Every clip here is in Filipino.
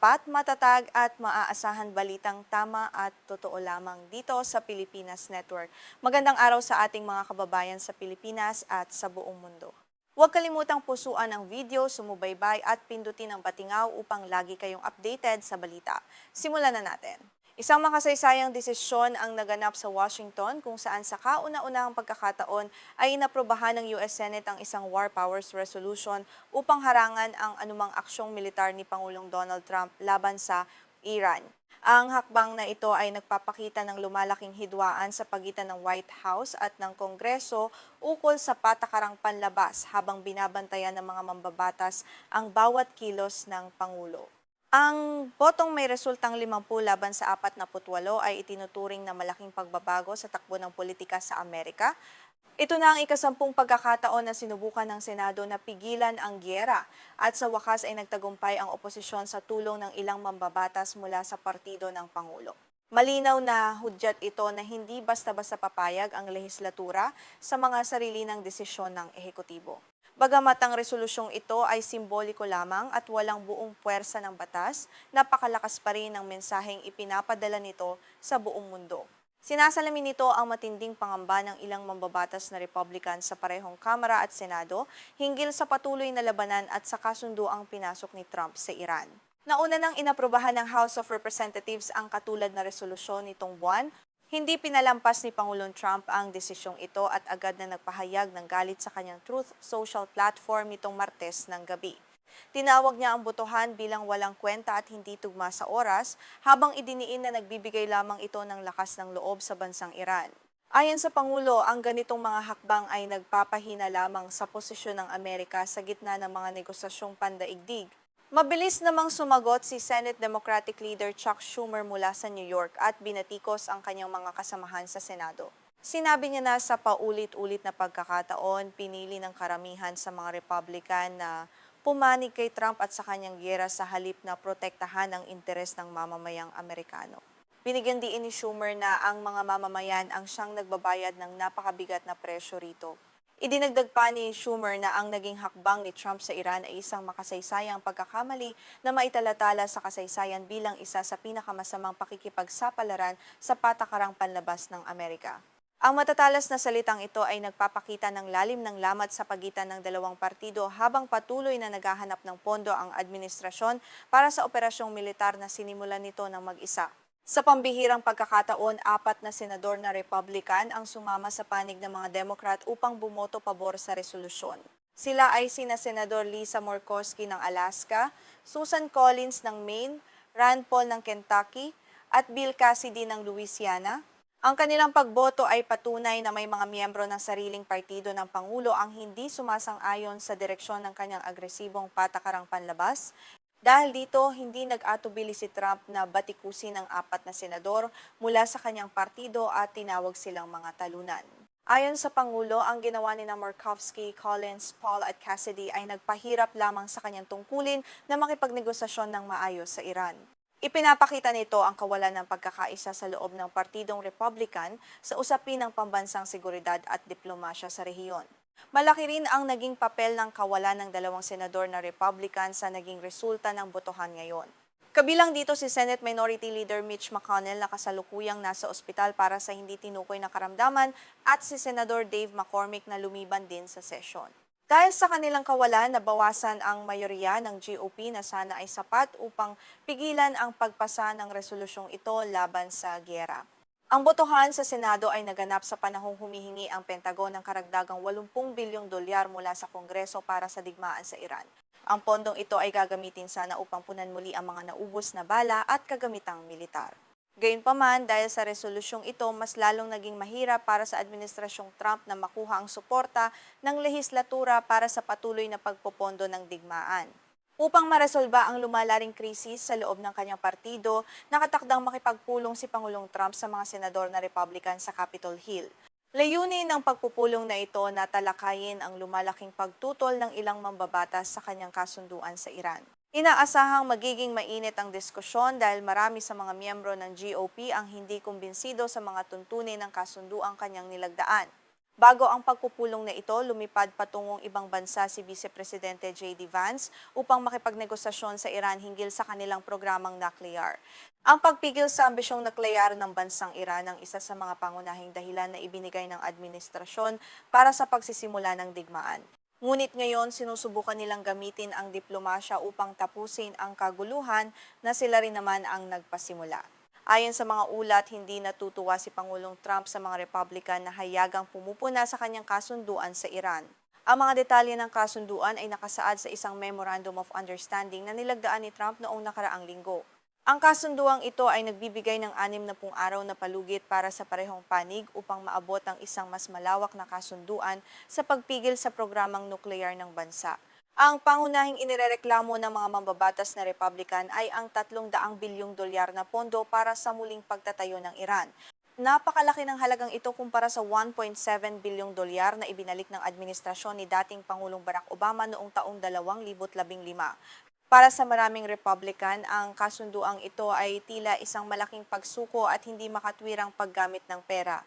tapat, matatag at maaasahan balitang tama at totoo lamang dito sa Pilipinas Network. Magandang araw sa ating mga kababayan sa Pilipinas at sa buong mundo. Huwag kalimutang pusuan ang video, sumubaybay at pindutin ang batingaw upang lagi kayong updated sa balita. Simulan na natin. Isang makasaysayang desisyon ang naganap sa Washington kung saan sa kauna-unahang pagkakataon ay inaprobahan ng US Senate ang isang War Powers Resolution upang harangan ang anumang aksyong militar ni Pangulong Donald Trump laban sa Iran. Ang hakbang na ito ay nagpapakita ng lumalaking hidwaan sa pagitan ng White House at ng Kongreso ukol sa patakarang panlabas habang binabantayan ng mga mambabatas ang bawat kilos ng Pangulo. Ang botong may resultang 50 laban sa 48 ay itinuturing na malaking pagbabago sa takbo ng politika sa Amerika. Ito na ang ikasampung pagkakataon na sinubukan ng Senado na pigilan ang giyera at sa wakas ay nagtagumpay ang oposisyon sa tulong ng ilang mambabatas mula sa partido ng Pangulo. Malinaw na hudyat ito na hindi basta-basta papayag ang lehislatura sa mga sarili ng desisyon ng ehekutibo. Bagamat ang resolusyong ito ay simboliko lamang at walang buong puwersa ng batas, napakalakas pa rin ang mensaheng ipinapadala nito sa buong mundo. Sinasalamin nito ang matinding pangamba ng ilang mambabatas na Republican sa parehong Kamara at Senado hinggil sa patuloy na labanan at sa kasunduang pinasok ni Trump sa Iran. Nauna nang inaprobahan ng House of Representatives ang katulad na resolusyon nitong buwan. Hindi pinalampas ni Pangulong Trump ang desisyong ito at agad na nagpahayag ng galit sa kanyang Truth Social platform nitong Martes ng gabi. Tinawag niya ang botohan bilang walang kwenta at hindi tugma sa oras, habang idiniin na nagbibigay lamang ito ng lakas ng loob sa bansang Iran. Ayon sa Pangulo, ang ganitong mga hakbang ay nagpapahina lamang sa posisyon ng Amerika sa gitna ng mga negosasyong pandaigdig. Mabilis namang sumagot si Senate Democratic Leader Chuck Schumer mula sa New York at binatikos ang kanyang mga kasamahan sa Senado. Sinabi niya na sa paulit-ulit na pagkakataon, pinili ng karamihan sa mga Republican na pumanig kay Trump at sa kanyang giyera sa halip na protektahan ang interes ng mamamayang Amerikano. Binigyan din ni Schumer na ang mga mamamayan ang siyang nagbabayad ng napakabigat na presyo rito. Idinagdag pa ni Schumer na ang naging hakbang ni Trump sa Iran ay isang makasaysayang pagkakamali na maitalatala sa kasaysayan bilang isa sa pinakamasamang pakikipagsapalaran sa patakarang panlabas ng Amerika. Ang matatalas na salitang ito ay nagpapakita ng lalim ng lamat sa pagitan ng dalawang partido habang patuloy na naghahanap ng pondo ang administrasyon para sa operasyong militar na sinimulan nito ng mag-isa. Sa pambihirang pagkakataon, 4 na senador na Republican ang sumama sa panig ng mga Democrat upang bumoto pabor sa resolusyon. Sila ay sina Senador Lisa Murkowski ng Alaska, Susan Collins ng Maine, Rand Paul ng Kentucky, at Bill Cassidy ng Louisiana. Ang kanilang pagboto ay patunay na may mga miyembro ng sariling partido ng Pangulo ang hindi sumasang-ayon sa direksyon ng kanyang agresibong patakarang panlabas. Dahil dito, hindi nag-atubili si Trump na batikusin ang 4 na senador mula sa kanyang partido at tinawag silang mga talunan. Ayon sa Pangulo, ang ginawa ni Murkowski, Collins, Paul at Cassidy ay nagpahirap lamang sa kanyang tungkulin na makipagnegosasyon ng maayos sa Iran. Ipinapakita nito ang kawalan ng pagkakaisa sa loob ng Partidong Republican sa usapin ng pambansang seguridad at diplomasya sa rehiyon. Malaki rin ang naging papel ng kawalan ng dalawang senador na Republican sa naging resulta ng botohan ngayon. Kabilang dito si Senate Minority Leader Mitch McConnell na kasalukuyang nasa ospital para sa hindi tinukoy na karamdaman at si Senador Dave McCormick na lumiban din sa sesyon. Dahil sa kanilang kawalan, nabawasan ang mayorya ng GOP na sana ay sapat upang pigilan ang pagpasa ng resolusyong ito laban sa giyera. Ang botohan sa Senado ay naganap sa panahong humihingi ang Pentagon ng karagdagang 80 bilyong dolyar mula sa Kongreso para sa digmaan sa Iran. Ang pondong ito ay gagamitin sana upang punan muli ang mga naubos na bala at kagamitang militar. Gayunpaman, dahil sa resolusyong ito, mas lalong naging mahirap para sa administrasyong Trump na makuha ang suporta ng lehislatura para sa patuloy na pagpopondo ng digmaan. Upang maresolba ang lumalaring krisis sa loob ng kanyang partido, nakatakdang makipagpulong si Pangulong Trump sa mga senador na Republican sa Capitol Hill. Layunin ng pagpupulong na ito na talakayin ang lumalaking pagtutol ng ilang mambabatas sa kanyang kasunduan sa Iran. Inaasahang magiging mainit ang diskusyon dahil marami sa mga miyembro ng GOP ang hindi kumbinsido sa mga tuntunin ng kasunduang kanyang nilagdaan. Bago ang pagpupulong na ito, lumipad patungong ibang bansa si Vice Presidente J.D. Vance upang makipagnegosasyon sa Iran hinggil sa kanilang programang nuclear. Ang pagpigil sa ambisyong nuklear ng bansang Iran ang isa sa mga pangunahing dahilan na ibinigay ng administrasyon para sa pagsisimula ng digmaan. Ngunit ngayon, sinusubukan nilang gamitin ang diplomasya upang tapusin ang kaguluhan na sila rin naman ang nagpasimula. Ayon sa mga ulat, hindi natutuwa si Pangulong Trump sa mga Republican na hayagang pumupuna sa kanyang kasunduan sa Iran. Ang mga detalye ng kasunduan ay nakasaad sa isang Memorandum of Understanding na nilagdaan ni Trump noong nakaraang linggo. Ang kasunduang ito ay nagbibigay ng 60 araw na palugit para sa parehong panig upang maabot ang isang mas malawak na kasunduan sa pagpigil sa programang nuklear ng bansa. Ang pangunahing inirereklamo ng mga mambabatas na Republican ay ang 300 bilyong dolyar na pondo para sa muling pagtatayo ng Iran. Napakalaki ng halagang ito kumpara sa 1.7 bilyong dolyar na ibinalik ng administrasyon ni dating Pangulong Barack Obama noong taong 2015. Para sa maraming Republican, ang kasunduang ito ay tila isang malaking pagsuko at hindi makatwirang paggamit ng pera.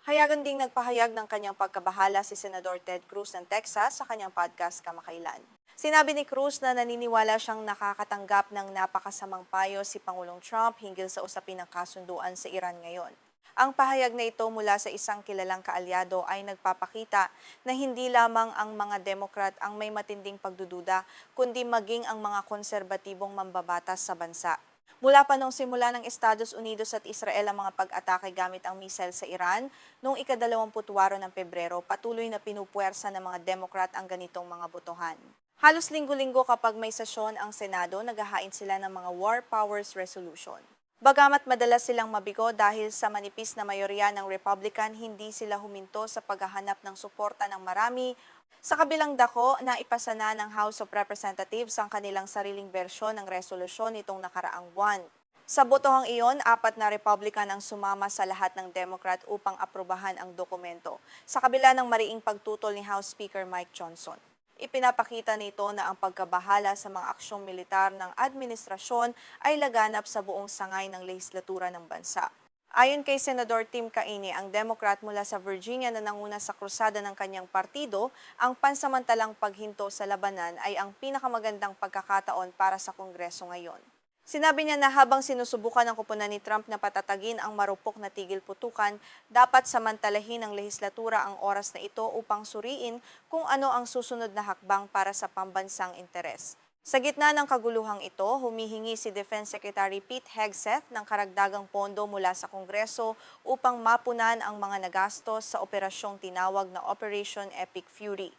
Hayagan ding nagpahayag ng kanyang pagkabahala si Senador Ted Cruz ng Texas sa kanyang podcast kamakailan. Sinabi ni Cruz na naniniwala siyang nakakatanggap ng napakasamang payo si Pangulong Trump hinggil sa usapin ng kasunduan sa Iran ngayon. Ang pahayag na ito mula sa isang kilalang kaalyado ay nagpapakita na hindi lamang ang mga Demokrat ang may matinding pagdududa, kundi maging ang mga konserbatibong mambabatas sa bansa. Mula pa noong simula ng Estados Unidos at Israel ang mga pag-atake gamit ang missile sa Iran, noong ika-28 ng Pebrero, patuloy na pinupuwersa ng mga Democrat ang ganitong mga botohan. Halos linggo-linggo kapag may sesyon ang Senado, naghahain sila ng mga War Powers Resolution. Bagamat madalas silang mabigo dahil sa manipis na mayorya ng Republican, hindi sila huminto sa paghahanap ng suporta ng marami. Sa kabilang dako, naipasa na ng House of Representatives ang kanilang sariling bersyon ng resolusyon nitong nakaraang buwan. Sa botohang iyon, 4 na Republican ang sumama sa lahat ng Democrat upang aprubahan ang dokumento, sa kabila ng mariing pagtutol ni House Speaker Mike Johnson. Ipinapakita nito na ang pagkabahala sa mga aksyong militar ng administrasyon ay laganap sa buong sangay ng lehislatura ng bansa. Ayon kay Senador Tim Kaine, ang Democrat mula sa Virginia na nanguna sa krusada ng kanyang partido, ang pansamantalang paghinto sa labanan ay ang pinakamagandang pagkakataon para sa Kongreso ngayon. Sinabi niya na habang sinusubukan ng koponan ni Trump na patatagin ang marupok na tigil putukan, dapat samantalahin ng lehislatura ang oras na ito upang suriin kung ano ang susunod na hakbang para sa pambansang interes. Sa gitna ng kaguluhang ito, humihingi si Defense Secretary Pete Hegseth ng karagdagang pondo mula sa Kongreso upang mapunan ang mga nagastos sa operasyong tinawag na Operation Epic Fury.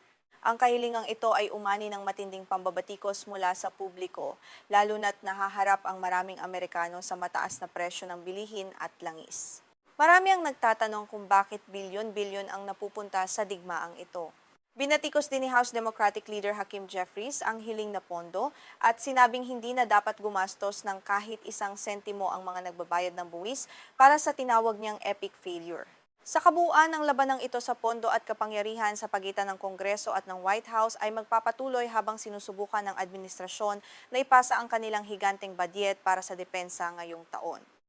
Ang kahilingang ito ay umani ng matinding pambabatikos mula sa publiko, lalo na't nahaharap ang maraming Amerikano sa mataas na presyo ng bilihin at langis. Marami ang nagtatanong kung bakit bilyon-bilyon ang napupunta sa digmaang ito. Binatikos din ni House Democratic Leader Hakeem Jeffries ang hiling na pondo at sinabing hindi na dapat gumastos ng kahit isang sentimo ang mga nagbabayad ng buwis para sa tinawag niyang epic failure. Sa kabuuan ng labanang ito sa pondo at kapangyarihan sa pagitan ng Kongreso at ng White House ay magpapatuloy habang sinusubukan ng administrasyon na ipasa ang kanilang higanteng badyet para sa depensa ngayong taon.